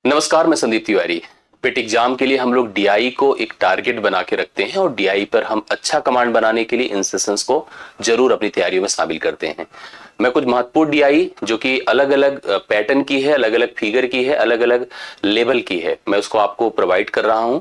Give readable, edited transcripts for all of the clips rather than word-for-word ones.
नमस्कार, मैं संदीप तिवारी। पेट एग्जाम के लिए हम लोग डीआई को एक टारगेट बना के रखते हैं और डीआई पर हम अच्छा कमांड बनाने के लिए इन सेशंस को जरूर अपनी तैयारियों में शामिल करते हैं। मैं कुछ महत्वपूर्ण डीआई जो कि अलग अलग पैटर्न की है, अलग अलग फिगर की है, अलग अलग लेवल की है, मैं उसको आपको प्रोवाइड कर रहा हूं।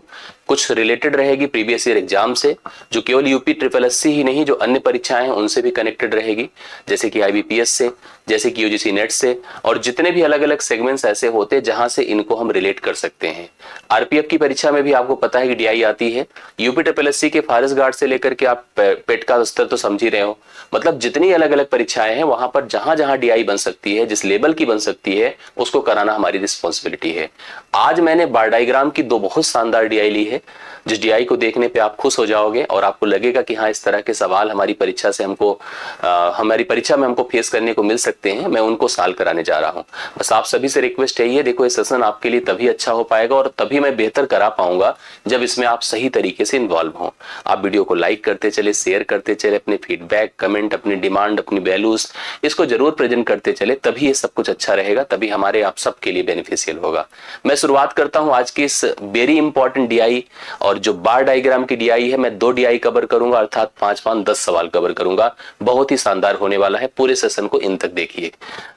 कुछ रिलेटेड रहेगी प्रीवियस ईयर एग्जाम से, जो केवल यूपी ट्रिपल एससी ही नहीं, जो अन्य परीक्षाएं हैं उनसे भी कनेक्टेड रहेगी, जैसे कि आईबीपीएस से, जैसे कि यूजीसी नेट से, और जितने भी अलग अलग सेगमेंट्स ऐसे होते हैं जहां से इनको हम रिलेट कर सकते हैं। आरपीएफ की परीक्षा में भी आपको पता है कि डीआई आती है। यूपी ट्रिपल एससी के फॉरेस्ट गार्ड से लेकर के आप पेट का स्तर तो समझ ही रहे हो। मतलब जितनी अलग अलग परीक्षाएं हैं वहां पर जहां जहां डीआई बन सकती है, जिस लेवल की बन सकती है, उसको कराना हमारी रिस्पॉन्सिबिलिटी है। आज मैंने बार डायग्राम की दो बहुत शानदार डीआई ली है, जिस डीआई को देखने पे आप खुश हो जाओगे और आपको लगेगा कि हाँ, इस तरह के सवाल हमारी परीक्षा से हमारी परीक्षा में हमको फेस करने को मिल सकते हैं। मैं उनको सॉल्व कराने जा रहा हूं। बस आप सभी से रिक्वेस्ट यही है, देखो ये सेशन आपके लिए तभी अच्छा हो पाएगा और तभी मैं बेहतर करा पाऊंगा जब इसमें आप सही तरीके से इन्वॉल्व हो। आप वीडियो को लाइक करते चले, शेयर करते चले, अपने फीडबैक, कमेंट, अपनी डिमांड, अपनी वैल्यूज, इसको जरूर प्रेजेंट करते चले, तभी ये सब कुछ अच्छा रहेगा, तभी हमारे आप सबके लिए बेनिफिशियल होगा। मैं शुरुआत करता हूं आज की इस वेरी इंपॉर्टेंट डीआई, और जो बार डायग्राम की डीआई है, मैं 2 डीआई कवर करूंगा, अर्थात 5-5 10 सवाल कवर करूंगा। बहुत ही शानदार होने वाला है, पूरे सेशन को इन तक देखिए।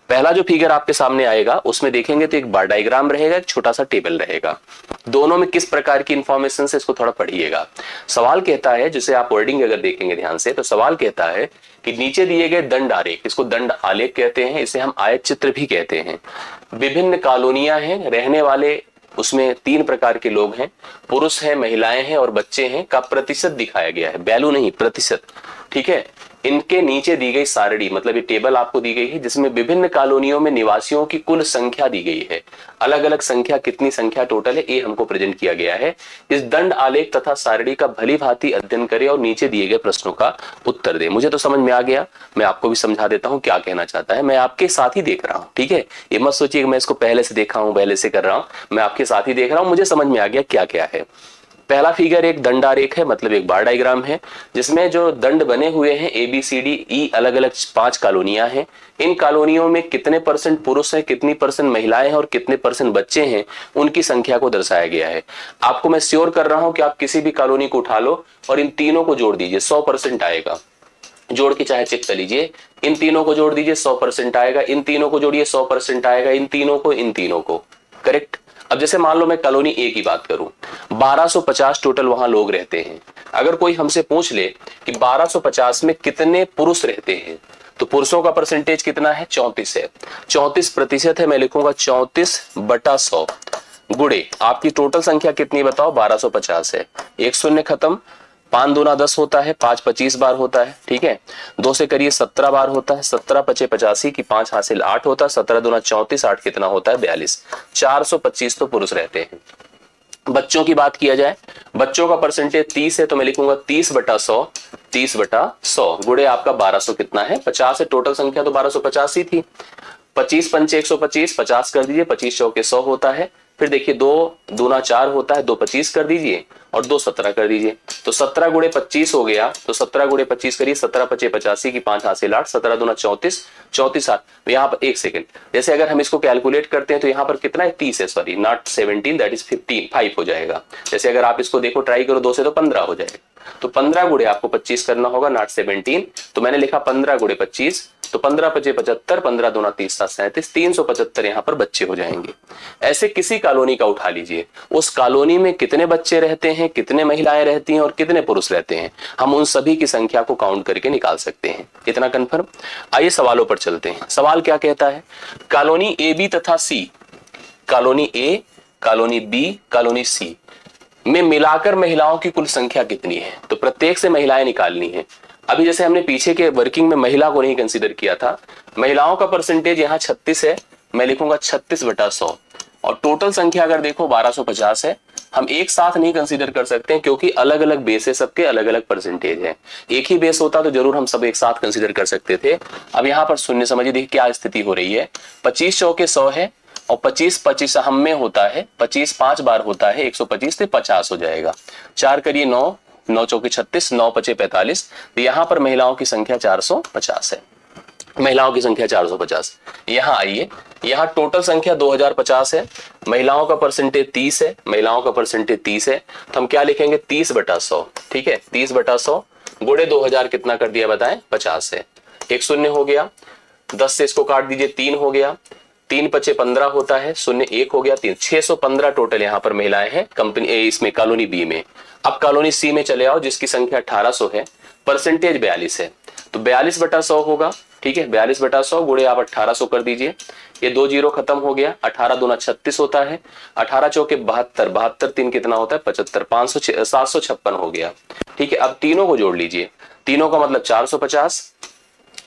पहला जो फिगर आपके सामने आएगा उसमें देखेंगे तो एक बार डायग्राम रहेगा, एक छोटा सा टेबल रहेगा। दोनों में किस प्रकार की इंफॉर्मेशन है इसको थोड़ा पढ़िएगा। सवाल कहता है, जिसे आप वर्डिंग अगर देखेंगे ध्यान से, तो सवाल कहता है कि नीचे दिए गए दंड आरेख, इसको दंड आलेख कहते हैं, इसे हम आयत चित्र भी कहते हैं। विभिन्न कॉलोनियां हैं, रहने वाले उसमें 3 प्रकार के लोग हैं, पुरुष हैं, महिलाएं हैं और बच्चे हैं, का प्रतिशत दिखाया गया है, वैल्यू नहीं, प्रतिशत। ठीक है। इनके नीचे दी गई सारणी, मतलब ये टेबल आपको दी गई है जिसमें विभिन्न कॉलोनियों में निवासियों की कुल संख्या दी गई है। अलग अलग संख्या, कितनी संख्या टोटल है, ये हमको प्रेजेंट किया गया है। इस दंड आलेख तथा सारणी का भली भांति अध्ययन करें और नीचे दिए गए प्रश्नों का उत्तर दें। मुझे तो समझ में आ गया, मैं आपको भी समझा देता हूं क्या कहना चाहता है। मैं आपके साथ ही देख रहा हूं, ठीक है। ये मत सोचिए कि मैं इसको पहले से देखा हूं, पहले से कर रहा हूं, मैं आपके साथ ही देख रहा हूं, मुझे समझ में आ गया क्या क्या है। पहला फिगर एक दंडारेख है, मतलब एक बार डायग्राम है, जिसमें जो दंड बने हुए हैं ABCDE, अलग अलग 5 कॉलोनियां हैं। इन कॉलोनियों में कितने परसेंट पुरुष हैं, कितनी परसेंट महिलाएं हैं और कितने परसेंट बच्चे हैं, उनकी संख्या को दर्शाया गया है। आपको मैं श्योर कर रहा हूं कि आप किसी भी कॉलोनी को उठा लो और इन तीनों को जोड़ दीजिए, 100% आएगा। जोड़ के चाहे चेक कर लीजिए, इन तीनों को जोड़ दीजिए, 100% आएगा। इन तीनों को जोड़िए, 100% आएगा। इन तीनों को, करेक्ट। अब जैसे मान लो मैं कॉलोनी ए की बात करूं, 1250 टोटल वहां लोग रहते हैं। अगर कोई हमसे पूछ ले कि 1250 में कितने पुरुष रहते हैं, तो पुरुषों का परसेंटेज कितना है, 34 है, 34% है। मैं लिखूंगा 34/100 गुणे आपकी टोटल संख्या कितनी बताओ, 1250 है। 1 शून्य खत्म, 5 दूना 10 होता है, 5 25 बार होता है, ठीक है। 2 से करिए 17 बार होता है, 17 पचे 85 की 5 हासिल 8 होता है, 17 दूना 34, 8 कितना होता है, 42। 425 तो पुरुष रहते हैं। बच्चों की बात किया जाए, बच्चों का परसेंटेज 30 है, तो मैं लिखूंगा 30/100, 30/100 गुणे आपका 1200 कितना है, 50 है। टोटल संख्या तो 1250 ही थी। 25 पंचे 125, 50 कर दीजिए, 25 चौके 100 होता है। फिर देखिए 2 दूना 4 होता है, 2 25 कर दीजिए और 2 17 कर दीजिए, तो 17 गुणे 25 हो गया। तो 17 गुणे 25 करिए, 17 पचे 85 की 5 हासिल 8, 17 दूना 34, 34 8। तो यहाँ पर एक सेकंड, जैसे अगर हम इसको कैलकुलेट करते हैं तो यहाँ पर कितना है, 30 है, सॉरी नॉट 17, दैट इज 15, 5 हो जाएगा। जैसे अगर आप इसको देखो, ट्राई करो 2 से तो 15 हो जाएगा। तो 15 गुणे आपको 25 करना होगा, नॉट 17। तो मैंने लिखा 15 गुणे 25, तो 15 पचे 75, 15 दूना 30, 7 37, 375 यहाँ पर बच्चे हो जाएंगे। ऐसे किसी कॉलोनी का उठा लीजिए, उस कॉलोनी में कितने बच्चे रहते हैं, कितने महिलाएं रहती हैं और कितने पुरुष रहते हैं, हम उन सभी की संख्या को काउंट करके निकाल सकते हैं। इतना कंफर्म। आइए सवालों पर चलते हैं। सवाल क्या कहता है, कॉलोनी AB तथा C, colony A, colony B, colony C में मिलाकर महिलाओं की कुल संख्या कितनी है, तो प्रत्येक से महिलाएं निकालनी है। अभी जैसे हमने पीछे के वर्किंग में महिला को नहीं कंसीडर किया था, महिलाओं का परसेंटेज यहाँ 36 है, मैं लिखूंगा 36/100। और टोटल संख्या अगर देखो 1250 है। हम एक साथ नहीं कंसीडर कर सकते हैं क्योंकि अलग अलग बेस है, सबके अलग अलग परसेंटेज है। एक ही बेस होता तो जरूर हम सब एक साथ कंसीडर कर सकते थे। अब यहाँ पर शून्य समझिए, देखिए क्या स्थिति हो रही है, 25 चौके 100 है और 25 25 हम में होता है, 25 5 बार होता है, 125 से 50 हो जाएगा। 4 करिए 9, 9 चौके 36, 9 पचे 45, तो यहाँ पर महिलाओं की संख्या 450 है। महिलाओं की संख्या 450। यहां आइए, यहां टोटल संख्या 2050 है, महिलाओं का परसेंटेज 30 है, महिलाओं का परसेंटेज 30 है, तो हम क्या लिखेंगे 30/100। ठीक है, 30/100 गुणे 2000 कितना कर दिया बताएं, 50 है। एक शून्य हो गया, 10 से इसको काट दीजिए, 3 हो गया, 3 पचे 15 होता है, शून्य 1 हो गया, 3 615 टोटल यहाँ पर महिलाएं हैं कंपनी इसमें कॉलोनी बी में। अब कॉलोनी सी में चले आओ जिसकी संख्या 1800 है, परसेंटेज 42 है, तो 42/100 होगा। ठीक है, 42/100 गुणे आप 1800 कर दीजिए, ये 2 जीरो खत्म हो गया, 18 दूना 36 होता है, 18 चौके 72, 72 3 कितना होता है 75, 756 हो गया। ठीक है, अब तीनों को जोड़ लीजिए, तीनों का मतलब 450,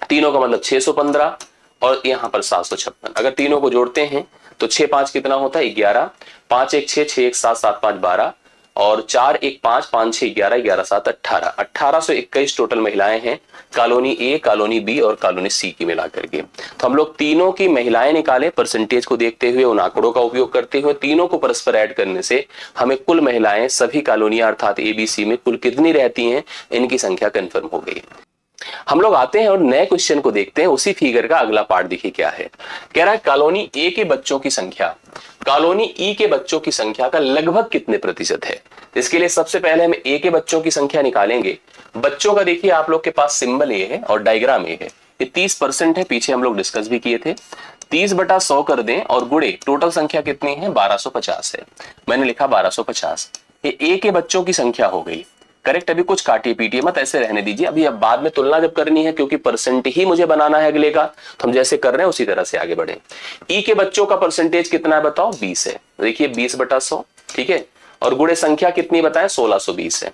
तीनों का मतलब 615 और यहाँ पर 756। अगर तीनों को जोड़ते हैं तो 6 5 कितना होता है 11, 5 1 6, 6 1 7, 7 5 12 और 4 1 5, 5 6 11, 11 7 18, 1821 टोटल महिलाएं हैं कॉलोनी ए, कॉलोनी बी और कॉलोनी सी की मिलाकर के। तो हम लोग तीनों की महिलाएं निकाले, परसेंटेज को देखते हुए उन आंकड़ों का उपयोग करते हुए तीनों को परस्पर ऐड करने से हमें कुल महिलाएं सभी कॉलोनियां अर्थात ए बी सी में कुल कितनी रहती हैं इनकी संख्या कंफर्म हो गई। हम लोग आते हैं और नए क्वेश्चन को देखते हैं। उसी फिगर का अगला पार्ट देखिए क्या है, कह रहा है कॉलोनी ए के बच्चों की संख्या कॉलोनी ई के बच्चों की संख्या का लगभग कितने प्रतिशत है। इसके लिए सबसे पहले हम ए के बच्चों की संख्या निकालेंगे। बच्चों का देखिए आप लोग के पास सिंबल ए है और डायग्राम ए है, ये 30% है, पीछे हम लोग डिस्कस भी किए थे। 30/100 कर दें और गुणे टोटल संख्या कितनी है 1250 है, मैंने लिखा 1250, ये ए के बच्चों की संख्या हो गई। करेक्ट, अभी कुछ काटिए पीटिए मत, ऐसे रहने दीजिए। अभी अब बाद में तुलना जब करनी है क्योंकि परसेंट ही मुझे बनाना है अगले का, तो हम जैसे कर रहे हैं उसी तरह से आगे बढ़े। ई के बच्चों का परसेंटेज कितना है बताओ 20 है, देखिए 20/100। ठीक है, और गुणे संख्या कितनी बताएं 1620 है।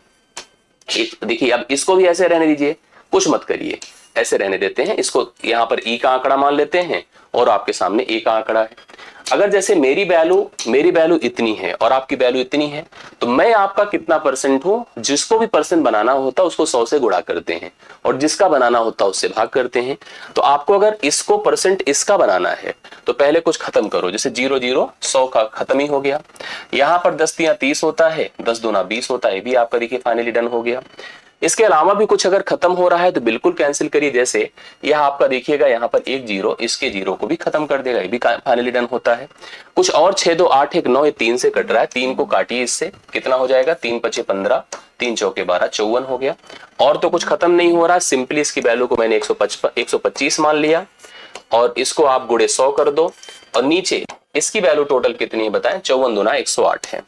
देखिए अब इसको भी ऐसे रहने दीजिए, कुछ मत करिए, ऐसे रहने देते हैं इसको। यहां पर ई का आंकड़ा मान लेते हैं और आपके सामने ए का आंकड़ा है। अगर जैसे मेरी वैल्यू इतनी है और आपकी वैल्यू इतनी है तो मैं आपका कितना परसेंट हूं, जिसको भी परसेंट बनाना होता है उसको 100 से गुणा करते हैं और जिसका बनाना होता है उससे भाग करते हैं। तो आपको अगर इसको परसेंट इसका बनाना है तो पहले कुछ खत्म करो, जैसे 0 0 100 का खत्म ही हो गया। यहां पर 10 3 30 होता है, 10 दूना 20 होता है, भी आपका देखिए फाइनली डन हो गया। इसके अलावा भी कुछ अगर खत्म हो रहा है तो बिल्कुल कैंसिल करिए, जैसे यह आपका देखिएगा यहाँ पर 1 0 इसके 0 को भी खत्म कर देगा, ये भी फाइनली डन होता है। कुछ और 6 2 8 1 9, ये 3 से कट रहा है, 3 को काटिए, इससे कितना हो जाएगा 3 5 15, 3 चौके 12, 54 हो गया। और तो कुछ खत्म नहीं हो रहा, सिंपली इसकी वैल्यू को मैंने 125 मान लिया और इसको आप गुणे 100 कर दो और नीचे इसकी वैल्यू टोटल कितनी है बताएं 54 दूना 108 है,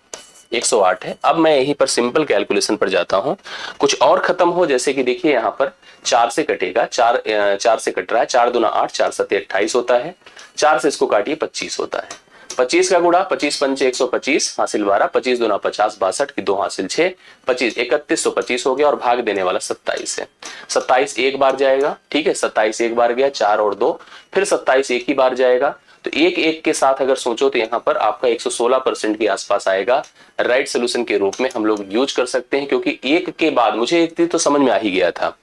108 है। अब मैं यहीं पर सिंपल कैलकुलेशन पर जाता हूं, कुछ और खत्म हो, जैसे कि देखिए यहां पर 4 से कटेगा, 4 से कट रहा है, 4 दूना 8, 4 7 28 होता है, 4 से इसको काटिए 25 होता है, 25 का गुणा 25 पंचे 125 हासिल 12, 25 दूना 50 62 की 2 हासिल 6, 25 3125 हो गया और भाग देने वाला 27 है। 27 एक बार जाएगा, ठीक है, 27 एक बार गया, 4 और 2, फिर 27 एक ही बार जाएगा, तो एक एक के साथ अगर सोचो तो यहाँ पर आपका 116% के आसपास आएगा। राइट सोल्यूशन के रूप में हम लोग यूज कर सकते हैं, क्योंकि एक के बाद मुझे एक चीज तो समझ में आ ही गया था,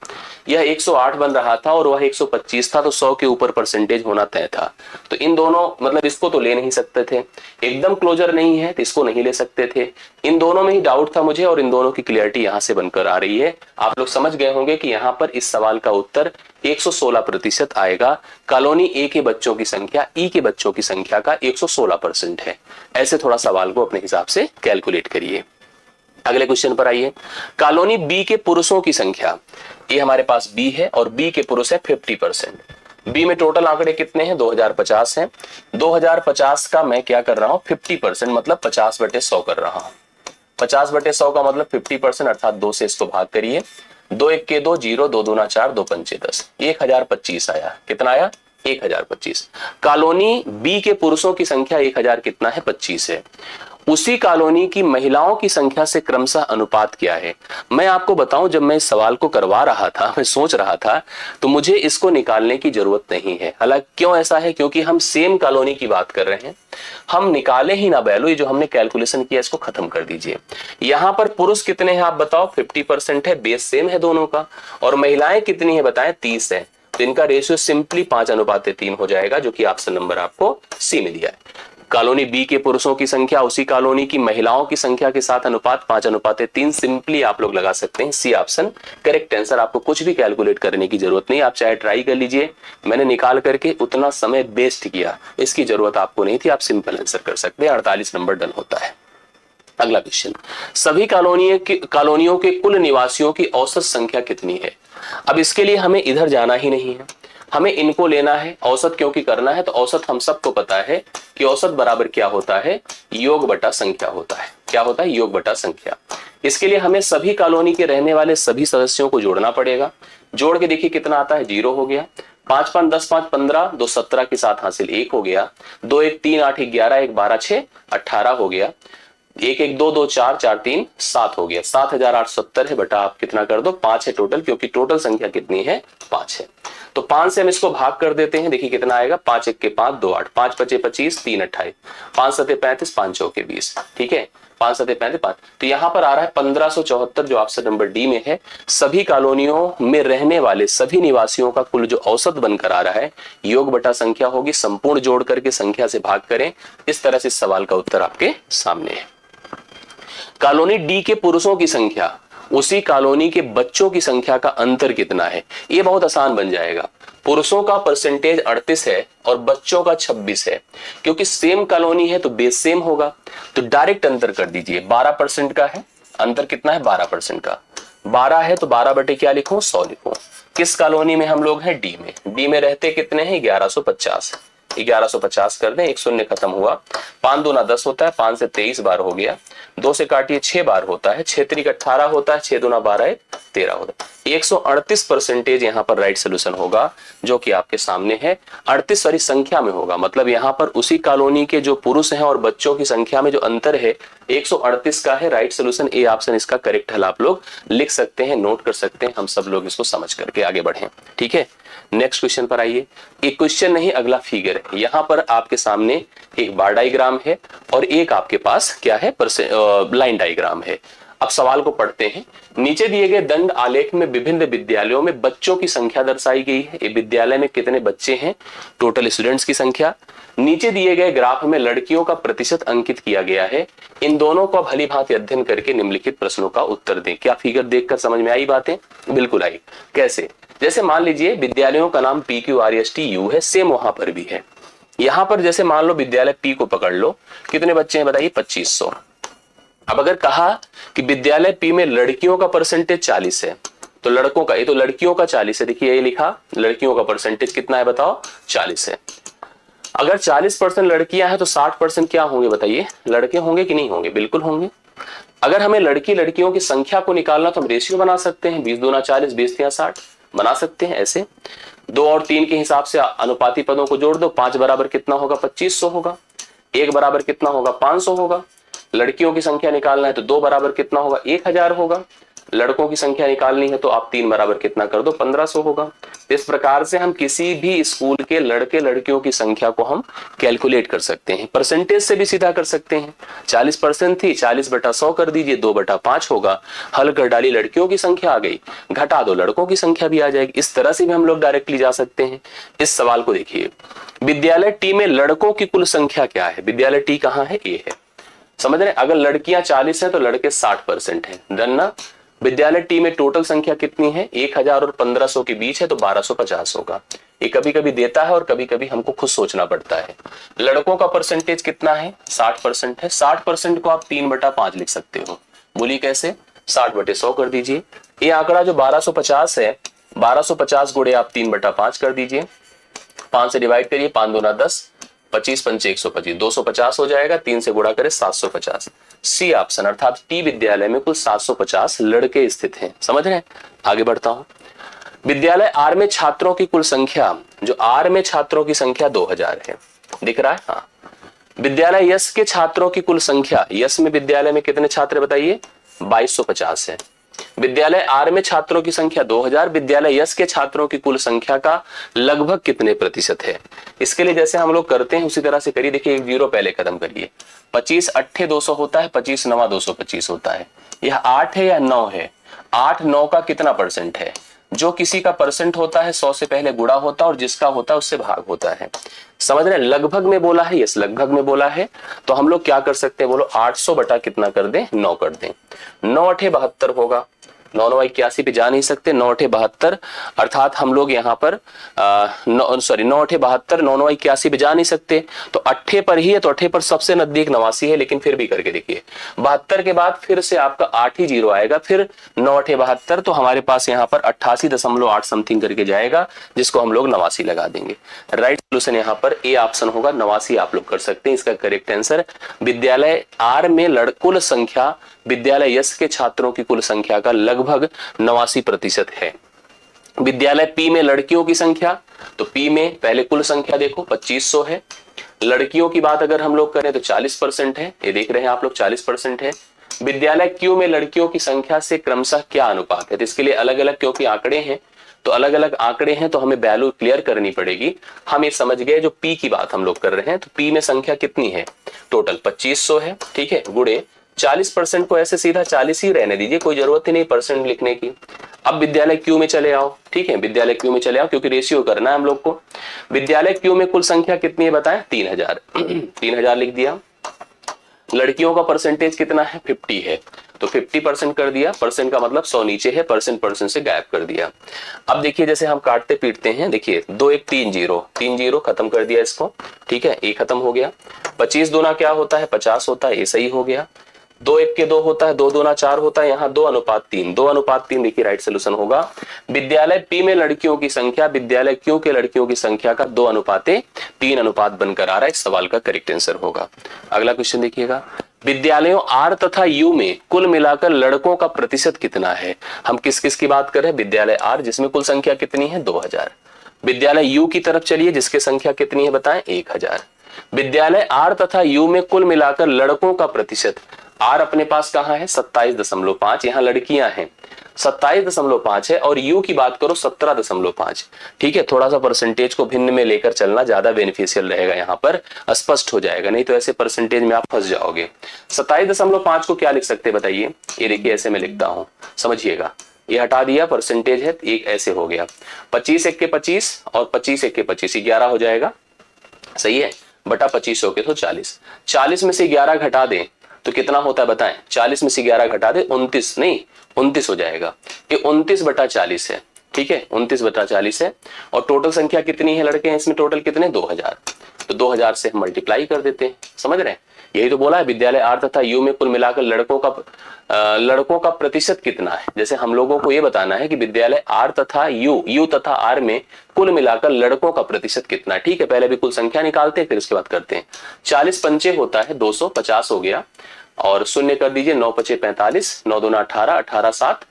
यह 108 बन रहा था और वह 125 था, तो 100 के ऊपर परसेंटेज होना तय था। तो इन दोनों मतलब इसको तो ले नहीं सकते थे, एकदम क्लोजर नहीं है तो इसको नहीं ले सकते थे, इन दोनों में ही डाउट था मुझे और इन दोनों की क्लियरिटी यहां से बनकर आ रही है। आप लोग समझ गए होंगे कि यहाँ पर इस सवाल का उत्तर 116% आएगा। कॉलोनी ए के बच्चों की संख्या ई के बच्चों की संख्या का 116% है। ऐसे थोड़ा सवाल को अपने हिसाब से कैलकुलेट करिए। अगले क्वेश्चन पर आइए, कॉलोनी बी के पुरुषों की संख्या, ये हमारे पास बी है और बी के पुरुष है 50%। बी में टोटल आंकड़े कितने हैं 2050 हैं, 2050 का मैं क्या कर रहा हूं 50% मतलब 50/100 कर रहा हूं। 50/100 का मतलब 50% अर्थात 2 से इसको भाग करिए, 2 1 के 2 0, 2 दूना 4, 2 पंचे 10, 1025 आया। कितना आया 1025। कॉलोनी बी के पुरुषों की संख्या 1000 कितना है 25 है। उसी कॉलोनी की महिलाओं की संख्या से क्रमशः अनुपात क्या है। मैं आपको बताऊं, जब मैं इस सवाल को करवा रहा था, मैं सोच रहा था तो मुझे इसको निकालने की जरूरत नहीं है। हालांकि क्यों ऐसा है, क्योंकि हम सेम कॉलोनी की बात कर रहे हैं, हम निकाले ही ना वैल्यू, ये जो हमने कैलकुलेशन किया इसको खत्म कर दीजिए। यहां पर पुरुष कितने हैं आप बताओ 50% है, बेस सेम है दोनों का, और महिलाएं कितनी है बताएं 30 है, तो इनका रेशियो सिंपली 5:3 हो जाएगा, जो कि ऑप्शन नंबर आपको सी में दिया है। कॉलोनी बी के पुरुषों की संख्या उसी कॉलोनी की महिलाओं की संख्या के साथ अनुपात 5:3। सिंपली आप लोग लगा सकते हैं सी ऑप्शन करेक्ट आंसर। आपको कुछ भी कैलकुलेट करने की जरूरत नहीं, आप चाहे ट्राई कर लीजिए। मैंने निकाल करके उतना समय वेस्ट किया, इसकी जरूरत आपको नहीं थी, आप सिंपल आंसर कर सकते हैं। 48 नंबर डन होता है। अगला क्वेश्चन, सभी कॉलोनियों के कुल निवासियों की औसत संख्या कितनी है? अब इसके लिए हमें इधर जाना ही नहीं है, हमें इनको लेना है। औसत क्योंकि करना है तो औसत हम सबको पता है कि औसत बराबर क्या होता है, योग बटा संख्या होता है। क्या होता है? योग बटा संख्या। इसके लिए हमें सभी कॉलोनी के रहने वाले सभी सदस्यों को जोड़ना पड़ेगा। जोड़ के देखिए कितना आता है, 0 हो गया। 5 5 10 5 15, 2 17 के साथ हासिल 1 हो गया। 2 1 3 8 1 11, 1 12 6 18 हो गया। 1 1 2 2 4 4 3 7 हो गया। 7870 है बटा आप कितना कर दो 5 है टोटल, क्योंकि टोटल संख्या कितनी है 5 है। तो 5 से हम इसको भाग कर देते हैं। देखिए कितना आएगा, 5 1 के 5 2 8, 5 5 25, 3 28, 5 7 35, 5 6 के 20। ठीक है, 5 7 35 5। तो यहां पर आ रहा है 1574 जो ऑप्शन नंबर डी में है। सभी कॉलोनियों में रहने वाले सभी निवासियों का कुल जो औसत बनकर आ रहा है योग बटा संख्या होगी। संपूर्ण जोड़ करके संख्या से भाग करें। इस तरह से इस सवाल का उत्तर आपके सामने है। कॉलोनी डी के पुरुषों की संख्या उसी कॉलोनी के बच्चों की संख्या का अंतर कितना है? ये बहुत आसान बन जाएगा। पुरुषों का परसेंटेज 38 है और बच्चों का 26 है। क्योंकि सेम कॉलोनी है तो बेस सेम होगा, तो डायरेक्ट अंतर कर दीजिए। 12% का है अंतर, कितना है 12% का। 12 है तो 12 बटे क्या लिखूं, 100 लिखूं। किस कॉलोनी में हम लोग हैं? डी में। डी में रहते कितने हैं? 1150। 1150 कर दें, 1 शून्य खत्म हुआ। 5 दूना 10 होता है, 5 से 23 बार हो गया। 2 से काटिए 6 बार होता है, 6 3 18 होता है, 6 दूना 12 13 होता है। 138% यहाँ पर राइट सोल्यूशन होगा जो कि आपके सामने है। 38 सारी संख्या में होगा, मतलब यहाँ पर उसी कॉलोनी के जो पुरुष हैं और बच्चों की संख्या में जो अंतर है 138 का है। राइट सोल्यूशन ए ऑप्शन इसका करेक्ट हल आप लोग लिख सकते हैं, नोट कर सकते हैं। हम सब लोग इसको समझ करके आगे बढ़े। ठीक है, नेक्स्ट क्वेश्चन पर आइए। एक क्वेश्चन नहीं, अगला फिगर है। यहां पर आपके सामने एक बार डायग्राम है और एक आपके पास क्या है, लाइन डायग्राम है। अब सवाल को पढ़ते हैं। नीचे दिए गए दंड आलेख में विभिन्न विद्यालयों में बच्चों की संख्या दर्शाई गई है। एक विद्यालय में कितने बच्चे हैं, टोटल स्टूडेंट्स की संख्या। नीचे दिए गए ग्राफ में लड़कियों का प्रतिशत अंकित किया गया है। इन दोनों को भली भांति अध्ययन करके निम्नलिखित प्रश्नों का उत्तर दें। क्या फिगर देखकर समझ में आई बातें? बिल्कुल आई। कैसे? जैसे मान लीजिए विद्यालयों का नाम PQRSTU है, सेम वहां पर भी है। यहां पर जैसे मान लो विद्यालय P को पकड़ लो, कितने बच्चे हैं बताइए? 2500। अब अगर कहा कि विद्यालय P में लड़कियों का परसेंटेज 40 है तो लड़कों का, ये तो लड़कियों का 40 है। देखिए ये लिखा, लड़कियों का परसेंटेज कितना है बताओ? 40 है। अगर 40% लड़कियां हैं तो 60% क्या होंगे बताइए? लड़के होंगे कि नहीं होंगे? बिल्कुल होंगे। अगर हमें लड़कियों की संख्या को निकालना तो हम रेशियो बना सकते हैं, 20 दूना 40, 20 तिया 60 बना सकते हैं। ऐसे 2 और 3 के हिसाब से अनुपाती पदों को जोड़ दो। 5 बराबर कितना होगा? 2500 होगा। 1 बराबर कितना होगा? 500 होगा। लड़कियों की संख्या निकालना है तो 2 बराबर कितना होगा? 1000 होगा। लड़कों की संख्या निकालनी है तो आप 3 बराबर कितना कर दो? 1500 होगा। इस प्रकार से हम किसी भी स्कूल के लड़के लड़कियों की संख्या को हम कैलकुलेट कर सकते हैं। परसेंटेज से भी सीधा कर सकते हैं। 40% थी, 40 बटा 100 कर दीजिए, 2 बटा 5 होगा। हल कर डाली, लड़कियों की संख्या आ गई, घटा दो लड़कों की संख्या भी आ जाएगी। इस तरह से भी हम लोग डायरेक्टली जा सकते हैं। इस सवाल को देखिए, विद्यालय टी में लड़कों की कुल संख्या क्या है? विद्यालय टी कहाँ है? ए है। समझ रहे? अगर लड़कियां 40 है तो लड़के 60% है। डन ना? विद्यालय टी में टोटल संख्या कितनी है? 1000 और 1500 के बीच है तो 1250 होगा। ये कभी कभी देता है और कभी कभी हमको खुद सोचना पड़ता है। लड़कों का परसेंटेज कितना है? 60% है। 60% को आप 3 बटा 5 लिख सकते हो। बोलिए कैसे? 60 बटे 100 कर दीजिए। ये आंकड़ा जो 1250 है, 1250 गुणे आप 3 बटा 5 कर दीजिए। 5 से डिवाइड करिए, 5 दूना 10, 25 पंचे 125, 250 हो जाएगा। 3 से गुणा करें 750। सी ऑप्शन अर्थात टी विद्यालय में कुल 750 लड़के स्थित हैं। समझ रहे हैं? आगे बढ़ता हूं। विद्यालय आर में छात्रों की कुल संख्या, जो आर में छात्रों की संख्या 2000 है। दिख रहा है? हाँ। विद्यालय यस के छात्रों की कुल संख्या, यस में विद्यालय में कितने छात्र बताइए? 2250 है। विद्यालय आर में छात्रों की संख्या 2000, विद्यालय यस के छात्रों की कुल संख्या का लगभग कितने प्रतिशत है? इसके लिए जैसे हम लोग करते हैं उसी तरह से करिए। देखिए 1 जीरो पहले खत्म करिए। 25 8 200 होता है, 25 9 225 होता है। यह 8 है या 9 है? 8 9 का कितना परसेंट है? जो किसी का परसेंट होता है 100 से पहले गुणा होता है और जिसका होता है उससे भाग होता है। समझ रहे हैं? लगभग में बोला है, यस लगभग में बोला है। तो हम लोग क्या कर सकते हैं, बोलो 800 बटा कितना कर दें, 9 कर दें। 9 8 72 होगा। 9 9 81 पे जा नहीं सकते, 9 8 72, अर्थात हम लोग यहाँ पर 9 8 72, 9 9 81 पे जा नहीं सकते, तो 8 पर ही है, तो 8 पर सबसे नजदीक 89 है, लेकिन फिर भी करके देखिए 72 के बाद फिर से आपका 8 ही जीरो आएगा, फिर 9 8 72, तो हमारे पास यहाँ पर 88.8 समथिंग करके जाएगा, जिसको हम लोग 89 लगा देंगे। राइट सोल्यूशन यहाँ पर ए ऑप्शन होगा, 89 आप लोग कर सकते हैं। इसका करेक्ट आंसर विद्यालय आर में कुल संख्या विद्यालय यस के छात्रों की कुल संख्या का लगभग 89% है। विद्यालय पी में लड़कियों की संख्या, तो पी में पहले कुल संख्या देखो 2500 है। लड़कियों की बात अगर हम लोग करें तो 40% है, ये देख रहे हैं आप लोग 40% है। विद्यालय क्यू में लड़कियों की संख्या से क्रमशः क्या अनुपात है, तो इसके लिए अलग अलग क्योंकि आंकड़े हैं, तो अलग अलग आंकड़े हैं, तो हमें वैल्यू क्लियर करनी पड़ेगी। हम ये समझ गए जो पी की बात हम लोग कर रहे हैं, तो पी में संख्या कितनी है, टोटल 2500 है, ठीक है, गुणे 40% को ऐसे सीधा 40 ही रहने दीजिए, कोई जरूरत ही नहीं परसेंट लिखने की। अब विद्यालय क्यू में चले आओ, ठीक है, विद्यालय क्यू में चले आओ, क्योंकि रेशियो करना है हम लोग को। विद्यालय क्यू में कुल संख्या कितनी है बताएं, 3000 3000 लिख दिया। लड़कियों का परसेंटेज कितना है, 50 है, तो 50% कर दिया। परसेंट का मतलब 100 नीचे है, परसेंट से गायब कर दिया। अब देखिए जैसे हम काटते पीटते हैं, देखिए 2 1 3 0 3 0 खत्म कर दिया इसको, ठीक है, ए खत्म हो गया। 25 दूना क्या होता है, 50 होता है, ये सही हो गया। 2 1 के 2 होता है, 2 दूना 4 होता है, यहाँ 2:3, 2:3 देखिए राइट सोल्यूशन होगा। विद्यालय पी में लड़कियों की संख्या विद्यालय क्यू के लड़कियों की संख्या का 2:3 अनुपात बनकर आ रहा है, इस सवाल का करेक्ट आंसर होगा। अगला क्वेश्चन देखिएगा, विद्यालयों आर तथा यू में कुल मिलाकर लड़कों का प्रतिशत कितना है। हम किस किस की बात कर रहे हैं, विद्यालय आर जिसमें कुल संख्या कितनी है 2000। विद्यालय यू की तरफ चलिए जिसकी संख्या कितनी है बताएं 1000। विद्यालय आर तथा यू में कुल मिलाकर लड़कों का प्रतिशत, आर अपने पास कहां है 27.5, यहां लड़कियां हैं 27.5 है, और यू की बात करो 17.5, ठीक है। थोड़ा सा परसेंटेज को भिन्न में लेकर चलना ज्यादा बेनिफिशियल रहेगा, यहाँ पर स्पष्ट हो जाएगा, नहीं तो ऐसे परसेंटेज में आप फंस जाओगे। 27.5 को क्या लिख सकते बताइए, ये देखिए ऐसे में लिखता हूं, समझिएगा, ये हटा दिया, परसेंटेज है एक ऐसे हो गया, 25 1 के 25 और 25 1 के 25, 11 हो जाएगा, सही है, बटा 25 हो के तो 40। 40 में से 11 घटा दें तो कितना होता है बताएं, 40 में से 11 घटा दे 29 नहीं 29 हो जाएगा, ये 29/40 है, ठीक है, 29/40 है। और टोटल संख्या कितनी है लड़के हैं इसमें, टोटल कितने 2000, तो 2000 से हम मल्टीप्लाई कर देते हैं, समझ रहे हैं। यही तो बोला है विद्यालय आर तथा यू में कुल मिलाकर लड़कों का प्रतिशत कितना है। जैसे हम लोगों को ये बताना है कि विद्यालय आर तथा यू तथा आर में कुल मिलाकर लड़कों का प्रतिशत कितना है, ठीक है। पहले भी कुल संख्या निकालते हैं फिर उसके बाद करते हैं। 40 पंचे होता है 250 हो गया, और शून्य कर दीजिए, 9 5 45, 9 दूना 18, 18 7,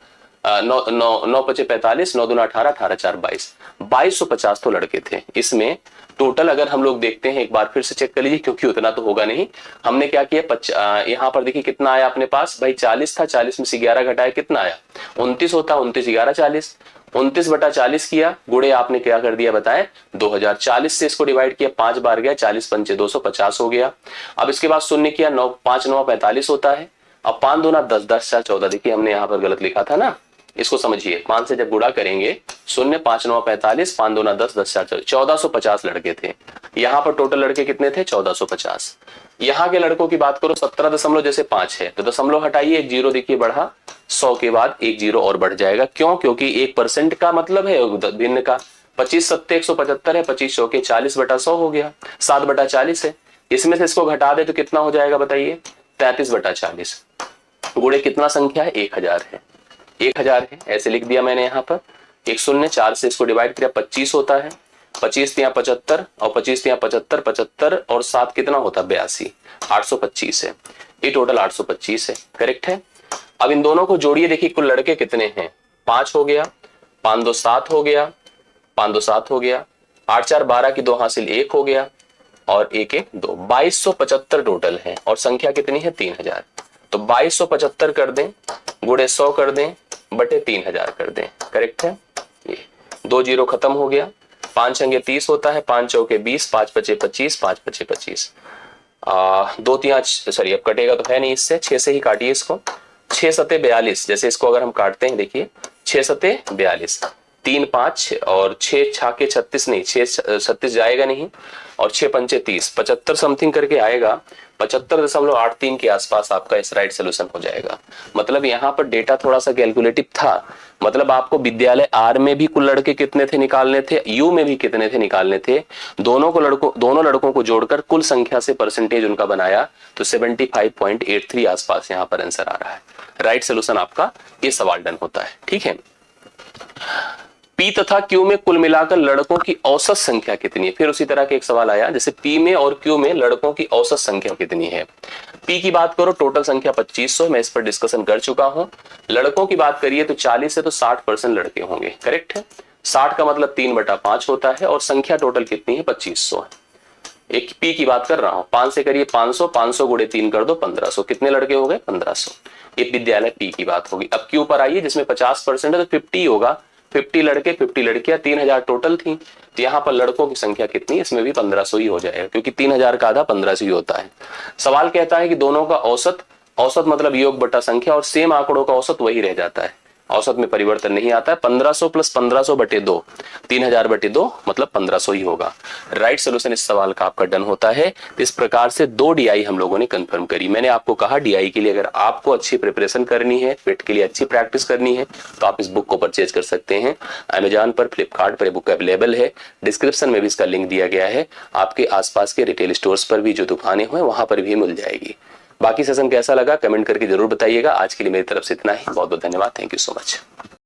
9 5 45, 9 दूना 18, 18 4 22, 2250 तो लड़के थे इसमें। टोटल अगर हम लोग देखते हैं, एक बार फिर से चेक कर लीजिए क्योंकि उतना तो होगा नहीं। हमने क्या किया, यहाँ पर देखिए कितना आया अपने पास भाई, 40 था, 40 में से 11 घटाया कितना आया 29 होता, 29 11 40, 29/40 किया, गुणे आपने क्या कर दिया बताएं 2000। 40 से इसको डिवाइड किया 5 बार गया, 40 पंचे 250 हो गया। अब इसके बाद शून्य किया, 9 5 9 45 होता है। अब 5 दूना 10, 10 4 14, देखिए हमने यहाँ पर गलत लिखा था ना, इसको समझिए, 5 से जब गुणा करेंगे, शून्य 5 9 45, 5 दूना 10, 10 4 1450 लड़के थे। यहाँ पर टोटल लड़के कितने थे 1450। यहाँ के लड़कों की बात करो 17.5 है, तो दशमलव हटाइए, एक जीरो देखिए बढ़ा, 100 के बाद एक जीरो और बढ़ जाएगा, क्यों, क्योंकि 1% का मतलब है भिन्न का, 25 7 175 है, 25 100 के 40/100 हो गया, 7/40 है। इसमें से इसको घटा दे तो कितना हो जाएगा बताइए 33/40, गुणे कितना संख्या है 1000 है, 1000 है, ऐसे लिख दिया मैंने यहाँ पर। 1 0 4 से इसको डिवाइड किया 25 होता है, 25 यहाँ 75 और 25 यहाँ 75, 75 और 7 कितना होता है 82, 825 है, ये टोटल 825 है, करेक्ट है। अब इन दोनों को जोड़िए, देखिए कुल लड़के कितने हैं, 5 हो गया, 5 2 7 हो गया, 5 2 7 हो गया, 8 4 12 की 2 हासिल 1 हो गया, और 1 1 2, 2275 टोटल है, और संख्या कितनी है 3000। तो 2275 कर दें, गुणे 100 कर दें, बटे 3000 कर दें, करेक्ट है। ये 2 जीरो खत्म हो गया, 5 छंगे 30 होता है, 5 चौके 20, 5 पचे 25, 5 पचे 25, 2 3 सॉरी अब कटेगा तो है नहीं इससे, 6 से ही काटिए इसको, 6 सते 42, जैसे इसको अगर हम काटते हैं देखिए 6 सते 42, 3 5 और 6 छाके 36 नहीं, 6 36 जाएगा नहीं, और 6 पंचे 30, 75 समथिंग करके आएगा। 75.83 के आसपास आपका इस राइट सोल्यूशन हो जाएगा। मतलब यहाँ पर डेटा थोड़ा सा कैलकुलेटिव था। मतलब आपको विद्यालय आर में भी कुल लड़के कितने थे निकालने थे, यू में भी कितने थे निकालने थे, दोनों लड़कों को जोड़कर कुल संख्या से परसेंटेज उनका बनाया तो 75.83 आसपास यहाँ पर आंसर आ रहा है। राइट सोल्यूशन आपका ये सवाल डन होता है। ठीक है। पी तथा क्यू में कुल मिलाकर लड़कों की औसत संख्या कितनी है। फिर उसी तरह के एक सवाल आया, जैसे पी में और क्यू में लड़कों की औसत संख्या कितनी है। पी की बात करो, टोटल संख्या 2500, मैं इस पर डिस्कशन कर चुका हूं। लड़कों की बात करिए तो 40 से तो 60% लड़के होंगे, करेक्ट है। 60 का मतलब 3/5 होता है, और संख्या टोटल कितनी है, 2500 है। एक पी की बात कर रहा हूं, 5 से करिए 500, 500 गुणे 3 कर दो 1500, कितने लड़के हो गए, 1500। ये विद्यालय पी की बात होगी। अब क्यू पर आइए, जिसमें 50% है तो 50 होगा, 50 लड़के 50 लड़कियां, 3000 टोटल थी, तो यहाँ पर लड़कों की संख्या कितनी, इसमें भी 1500 ही हो जाएगा, क्योंकि 3000 का आधा 1500 ही होता है। सवाल कहता है कि दोनों का औसत, औसत मतलब योग बटा संख्या, और सेम आंकड़ों का औसत वही रह जाता है, औसत में परिवर्तन नहीं आता है। 1500 प्लस 1500 बटे 2, 3000 बटे 2 मतलब 1500 ही होगा। राइट सोल्यूशन इस सवाल का आपका डन होता है। इस प्रकार से 2 डीआई हम लोगों ने कंफर्म करी। मैंने आपको कहा डीआई के लिए अगर आपको अच्छी प्रिपरेशन करनी है, पेट के लिए अच्छी प्रैक्टिस करनी है, तो आप इस बुक को परचेज कर सकते हैं। अमेजॉन पर, फ्लिपकार्ट पर बुक अवेलेबल है। डिस्क्रिप्शन में भी इसका लिंक दिया गया है। आपके आसपास के रिटेल स्टोर्स पर भी जो दुकानें हैं वहां पर भी मिल जाएगी। बाकी सेशन कैसा लगा कमेंट करके जरूर बताइएगा। आज के लिए मेरी तरफ से इतना ही। बहुत बहुत धन्यवाद। Thank you so much.